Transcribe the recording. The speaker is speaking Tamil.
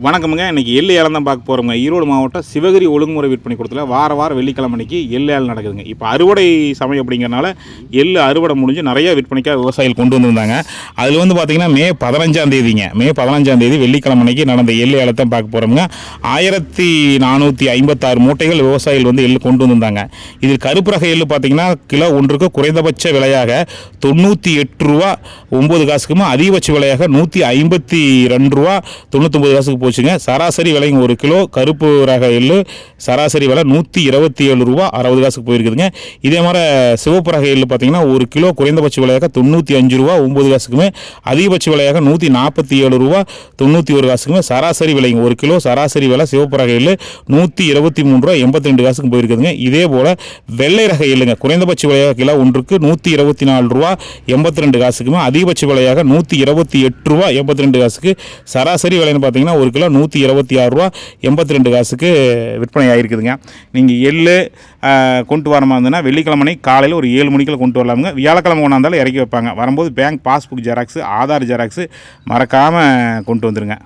வணக்கமுங்க. இன்றைக்கி எள்ளு ஏலம் தான் பார்க்க போகிறோங்க. ஈரோடு மாவட்டம் சிவகிரி ஒழுங்குமுறை விற்பனை கூடத்தில் வாரம் வெள்ளிக்கிழமை அன்றைக்கி எள்ளு ஏலம் நடக்குதுங்க. இப்போ அறுவடை சமயம் அப்படிங்கிறனால எள்ளு அறுவடை முடிஞ்சு நிறைய விற்பனைக்காக விவசாயிகள் கொண்டு வந்திருந்தாங்க. அதில் வந்து பார்த்திங்கன்னா மே 15ஆம் தேதி வெள்ளிக்கிழமை அன்றைக்கி நடந்த எள்ளு ஏலத்தை பார்க்க போகிறோம்ங்க. 1456 மூட்டைகள் விவசாயிகள் வந்து எள்ளு கொண்டு வந்திருந்தாங்க. இதில் கருப்பு ரக எள்ளு பார்த்திங்கன்னா கிலோ ஒன்றுக்கு குறைந்தபட்ச விலையாக 98 ரூபா 9 காசுக்குமா, அதிகபட்ச விலையாக 152 ரூபா 99 காசுக்கு போச்சுங்க. சராசரி விலைங்க ஒரு கிலோ கருப்பு ரக எள்ளு சராசரி விலை 127 ரூபா 60 காசுக்கு போயிருக்குதுங்க. இதே மாதிரி சிவப்பு ரக எள்ளு பார்த்தீங்கன்னா ஒரு கிலோ குறைந்தபட்ச விலையாக 95 ரூபா 9 காசுக்குமே, அதிகபட்ச விலையாக 147 ரூபா 91 காசுக்குமே சராசரி விலைங்க ஒரு கிலோ சராசரி விலை சிவப்பு ரக எள்ளு 123 ரூபா 82 காசுக்கு போயிருக்குதுங்க. இதே போல் வெள்ளை ரக எள்ளுங்க குறைந்தபட்ச விலையாக கிலோ ஒன்றுக்கு 124 ரூபா 82 காசுக்குமே, அதிகபட்ச விலையாக 128 ரூபா 82 காசுக்கு, சராசரி விலைன்னு பார்த்தீங்கன்னா ஒரு கிலோ 126 ரூபா 82 காசுக்கு விற்பனை ஆகிருக்குதுங்க. நீங்கள் எள்ளு கொண்டு வர மாதிரி இருந்ததுன்னா வெள்ளிக்கிழமை காலையில் ஒரு 7 மணிக்குள்ள கொண்டு வரலாமுங்க. வியாழக்கிழமை கொண்டாந்தாலும் இறக்கி வைப்பாங்க. வரும்போது bank passbook xerox, Aadhaar xerox மறக்காமல் கொண்டு வந்துடுங்க.